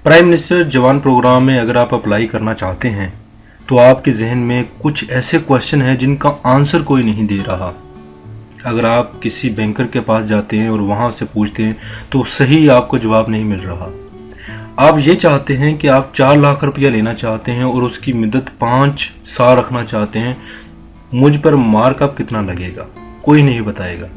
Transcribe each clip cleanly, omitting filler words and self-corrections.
Prime minister जवान programme में अगर आप अप्लाई करना चाहते हैं तो आपके जहन में कुछ ऐसे क्वेश्चन हैं जिनका आंसर कोई नहीं दे रहा। अगर आप किसी बैंकर के पास जाते हैं और वहाँ से पूछते हैं तो सही आपको जवाब नहीं मिल रहा। आप ये चाहते हैं कि आप 4 लाख रुपया लेना चाहते हैं और उसकी मुद्दत 5 साल रखना चाहते हैं। मुझ पर मार्कअप कितना लगेगा, कोई नहीं बताएगा।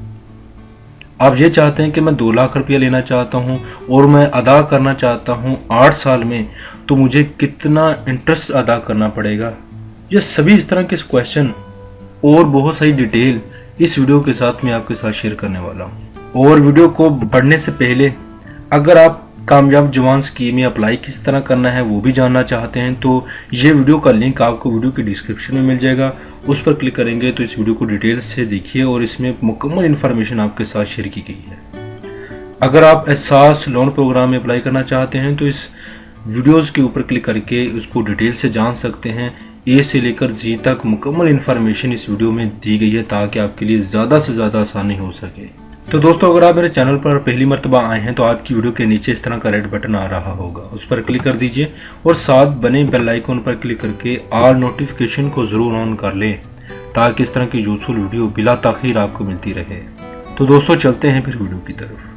आप ये चाहते हैं कि मैं 2 लाख रुपया लेना चाहता हूँ और मैं अदा करना चाहता हूँ 8 साल में, तो मुझे कितना इंटरेस्ट अदा करना पड़ेगा। ये सभी इस तरह के क्वेश्चन और बहुत सारी डिटेल इस वीडियो के साथ मैं आपके साथ शेयर करने वाला हूँ। और वीडियो को बढ़ने से पहले अगर आप कामयाब जवान स्कीम में अप्लाई किस तरह करना है वो भी जानना चाहते हैं तो ये वीडियो का लिंक आपको वीडियो के डिस्क्रिप्शन में मिल जाएगा। उस पर क्लिक करेंगे तो इस वीडियो को डिटेल से देखिए और इसमें मुकम्मल इन्फॉर्मेशन आपके साथ शेयर की गई है। अगर आप एहसास लोन प्रोग्राम में अप्लाई करना चाहते हैं तो इस वीडियोज़ के ऊपर क्लिक करके उसको डिटेल से जान सकते हैं। ए से लेकर जी तक मुकम्मल इन्फॉर्मेशन इस वीडियो में दी गई है ताकि आपके लिए ज़्यादा से ज़्यादा आसानी हो सके। तो दोस्तों, अगर आप मेरे चैनल पर पहली मर्तबा आए हैं तो आपकी वीडियो के नीचे इस तरह का रेड बटन आ रहा होगा, उस पर क्लिक कर दीजिए और साथ बने बेल आइकन पर क्लिक करके ऑल नोटिफिकेशन को ज़रूर ऑन कर लें ताकि इस तरह की यूजफुल वीडियो बिला ताखीर आपको मिलती रहे। तो दोस्तों, चलते हैं फिर वीडियो की तरफ।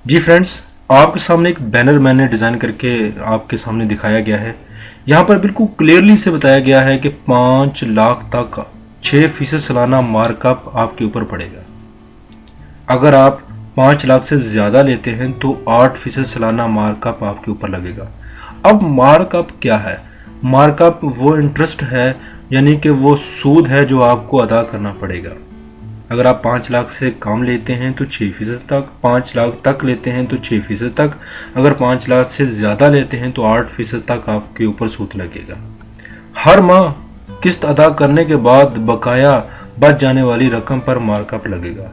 जी फ्रेंड्स, आपके सामने एक बैनर मैंने डिज़ाइन करके आपके सामने दिखाया गया है। यहाँ पर बिल्कुल क्लियरली से बताया गया है कि 5 लाख तक 6% सालाना मार्कअप आपके ऊपर पड़ेगा। अगर आप 5 लाख से ज़्यादा लेते हैं तो 8% सालाना मार्कअप आपके ऊपर लगेगा। अब मार्कअप क्या है? मार्कअप वो इंटरेस्ट है, यानी कि वो सूद है जो आपको अदा करना पड़ेगा। अगर आप 5 लाख से कम लेते हैं तो 6% तक, 5 लाख तक लेते हैं तो 6% तक, अगर 5 लाख से ज़्यादा लेते हैं तो 8% तक आपके ऊपर सूद लगेगा। हर माह किस्त अदा करने के बाद बकाया बच जाने वाली रकम पर मार्कअप लगेगा।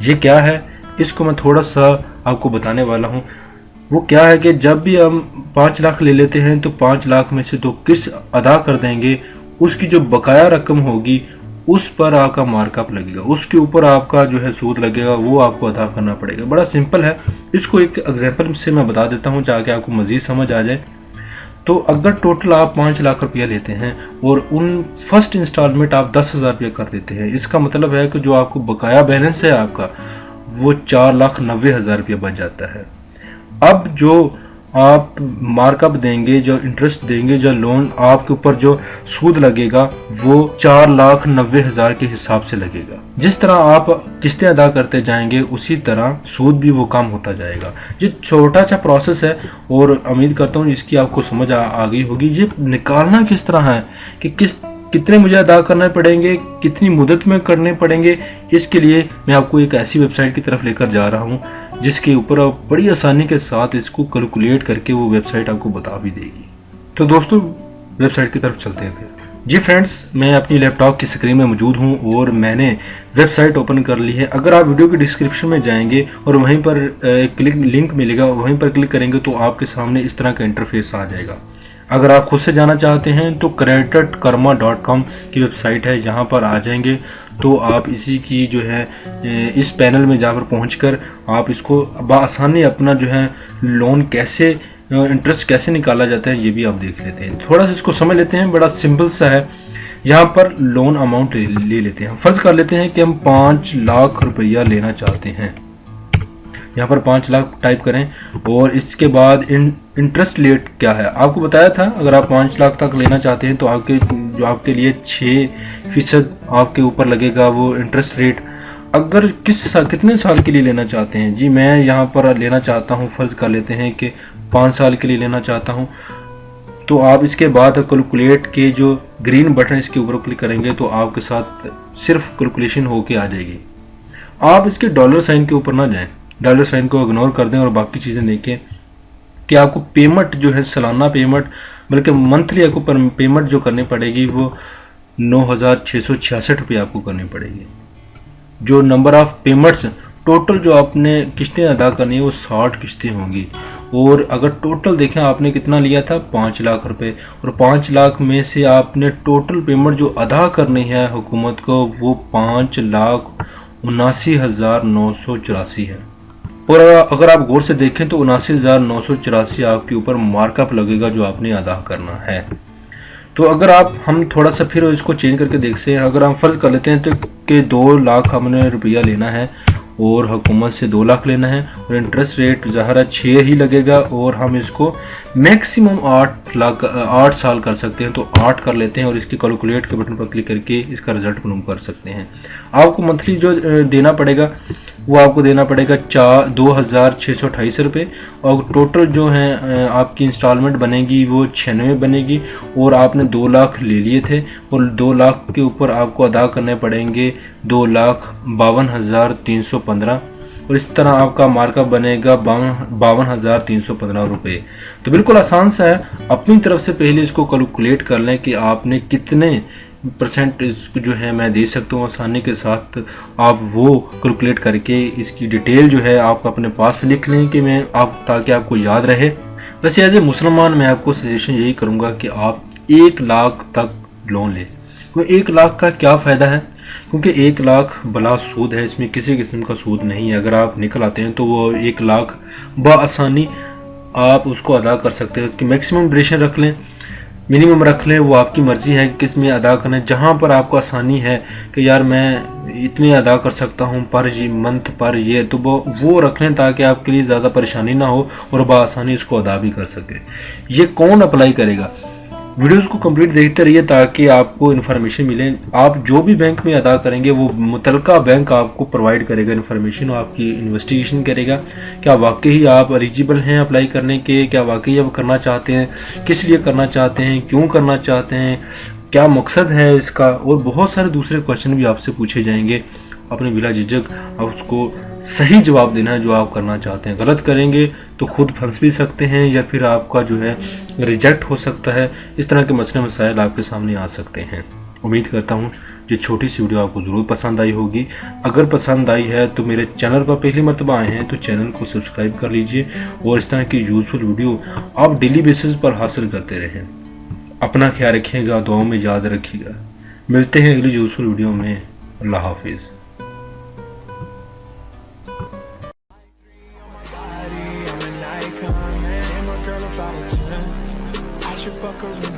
ये क्या है, इसको मैं थोड़ा सा आपको बताने वाला हूँ। वो क्या है कि जब भी हम 5 लाख ले लेते हैं तो 5 लाख में से तो किस्त अदा कर देंगे, उसकी जो बकाया रकम होगी उस पर आपका मार्कअप लगेगा, उसके ऊपर आपका जो है सूद लगेगा, वो आपको अदा करना पड़ेगा। बड़ा सिंपल है, इसको एक एग्जांपल से मैं बता देता हूँ ताकि आपको मज़ीद समझ आ जाए। तो अगर टोटल आप 5 लाख रुपया लेते हैं और उन फर्स्ट इंस्टॉलमेंट आप 10,000 रुपया कर देते हैं, इसका मतलब है कि जो आपको बकाया बैलेंस है आपका वो 4,90,000 रुपया बच जाता है। अब जो आप मार्कअप देंगे, जो इंटरेस्ट देंगे, जो लोन आपके ऊपर जो सूद लगेगा वो 4,90,000 के हिसाब से लगेगा। जिस तरह आप किस्तें अदा करते जाएंगे उसी तरह सूद भी वो कम होता जाएगा। ये छोटा सा प्रोसेस है और उम्मीद करता हूँ इसकी आपको समझ आ गई होगी। ये निकालना किस तरह है कि कितने मुझे अदा करने पड़ेंगे, कितनी मुद्दत में करने पड़ेंगे, इसके लिए मैं आपको एक ऐसी वेबसाइट की तरफ लेकर जा रहा हूँ जिसके ऊपर आप बड़ी आसानी के साथ इसको कैलकुलेट करके वो वेबसाइट आपको बता भी देगी। तो दोस्तों, वेबसाइट की तरफ चलते हैं फिर। जी फ्रेंड्स, मैं अपनी लैपटॉप की स्क्रीन में मौजूद हूँ और मैंने वेबसाइट ओपन कर ली है। अगर आप वीडियो के डिस्क्रिप्शन में जाएंगे और वहीं पर एक लिंक मिलेगा, वहीं पर क्लिक करेंगे तो आपके सामने इस तरह का इंटरफेस आ जाएगा। अगर आप खुद से जाना चाहते हैं तो creditkarma.com की वेबसाइट है, यहाँ पर आ जाएंगे तो आप इसी की जो है इस पैनल में जाकर पहुंचकर आप इसको बआसानी अपना जो है लोन कैसे इंटरेस्ट कैसे निकाला जाता है ये भी आप देख लेते हैं। थोड़ा सा इसको समझ लेते हैं, बड़ा सिंपल सा है। यहाँ पर लोन अमाउंट ले लेते हैं। फर्ज कर लेते हैं कि हम 5 लाख रुपया लेना चाहते हैं। यहाँ पर 5 लाख टाइप करें और इसके बाद इंटरेस्ट रेट क्या है आपको बताया था। अगर आप 5 लाख तक लेना चाहते हैं तो आपके लिए 6% आपके ऊपर लगेगा वो इंटरेस्ट रेट। अगर कितने साल के लिए लेना चाहते हैं, जी मैं यहाँ पर लेना चाहता हूँ, फ़र्ज़ कर लेते हैं कि 5 साल के लिए लेना चाहता हूँ, तो आप इसके बाद कैलकुलेट के जो ग्रीन बटन इसके ऊपर क्लिक करेंगे तो आपके साथ सिर्फ कैलकुलेशन होके आ जाएगी। आप इसके डॉलर साइन के ऊपर ना जाएं, डॉलर साइन को इग्नोर कर दें और बाकी चीज़ें देखें कि आपको पेमेंट जो है सालाना पेमेंट बल्कि मंथली आपको पेमेंट जो करनी पड़ेगी वो 9,666 रुपये आपको करनी पड़ेगी। जो नंबर ऑफ़ पेमेंट्स टोटल जो आपने किस्तें अदा करनी है वो 60 किस्तें होंगी और अगर टोटल देखें आपने कितना लिया था 5 लाख रुपए, और 5 लाख में से आपने टोटल पेमेंट जो अदा करनी है हुकूमत को वो 5,79,984 है। और अगर आप गौर से देखें तो 79,984 आपके ऊपर मार्कअप लगेगा जो आपने अदा करना है। तो अगर हम थोड़ा सा फिर इसको चेंज करके देखते हैं, अगर हम फर्ज कर लेते हैं तो कि 2 लाख हमने रुपया लेना है और हुकूमत से 2 लाख लेना है, और इंटरेस्ट रेट ज़ाहिर 6 ही लगेगा, और हम इसको मैक्सिमम 8 साल कर सकते हैं। तो 8 कर लेते हैं और इसके कैलकुलेट के बटन पर क्लिक करके इसका रिजल्ट मालूम कर सकते हैं। आपको मंथली जो देना पड़ेगा वो आपको देना पड़ेगा 2,628 रुपये, और टोटल जो है आपकी इंस्टॉलमेंट बनेगी वो 96 बनेगी। और आपने 2 लाख ले लिए थे और 2 लाख के ऊपर आपको अदा करने पड़ेंगे 2,52,315, और इस तरह आपका मार्कअप बनेगा 52,315 रुपये। तो बिल्कुल आसान सा है, अपनी तरफ से पहले इसको कैलकुलेट कर लें कि आपने कितने परसेंट इसको जो है मैं दे सकता हूँ आसानी के साथ। आप वो कैलकुलेट करके इसकी डिटेल जो है आप अपने पास लिख लें कि मैं ताकि आपको याद रहे। वैसे एज ए मुसलमान मैं आपको सजेशन यही करूँगा कि आप 1 लाख तक लोन लें। तो 1 लाख का क्या फ़ायदा है, क्योंकि 1 लाख बला सूद है, इसमें किसी किस्म का सूद नहीं है। अगर आप निकल आते हैं तो वो 1 लाख बआसानी आप उसको अदा कर सकते हैं। कि मैक्सिमम ड्यूरेशन रख लें, मिनिमम रख लें, वो आपकी मर्ज़ी है कि किस में अदा करना है। जहाँ पर आपको आसानी है कि यार मैं इतने अदा कर सकता हूँ पर मंथ पर ईयर, तो वो रख लें ताकि आपके लिए ज़्यादा परेशानी ना हो और बआसानी उसको अदा भी कर सके। ये कौन अप्लाई करेगा? वीडियोस को कंप्लीट देखते रहिए ताकि आपको इन्फॉर्मेशन मिले। आप जो भी बैंक में अदा करेंगे वो मुतलका बैंक आपको प्रोवाइड करेगा इन्फॉर्मेशन, आपकी इन्वेस्टिगेशन करेगा क्या वाकई आप एलिजिबल हैं अप्लाई करने के, क्या वाकई आप करना चाहते हैं, किस लिए करना चाहते हैं, क्यों करना चाहते हैं, क्या मकसद है इसका, और बहुत सारे दूसरे क्वेश्चन भी आपसे पूछे जाएंगे। अपने बिला झिझक आप उसको सही जवाब देना है जो आप करना चाहते हैं। गलत करेंगे तो खुद फंस भी सकते हैं या फिर आपका जो है रिजेक्ट हो सकता है। इस तरह के मसले मसाइल आपके सामने आ सकते हैं। उम्मीद करता हूँ ये छोटी सी वीडियो आपको ज़रूर पसंद आई होगी। अगर पसंद आई है तो मेरे चैनल पर पहली मरतबा आए हैं तो चैनल को सब्सक्राइब कर लीजिए, और इस तरह की यूज़फुल वीडियो आप डेली बेसिस पर हासिल करते रहें। अपना ख्याल रखिएगा, दुआओं में याद रखिएगा। मिलते हैं अगली यूज़फुल वीडियो में। अल्लाह हाफिज़। Fuck her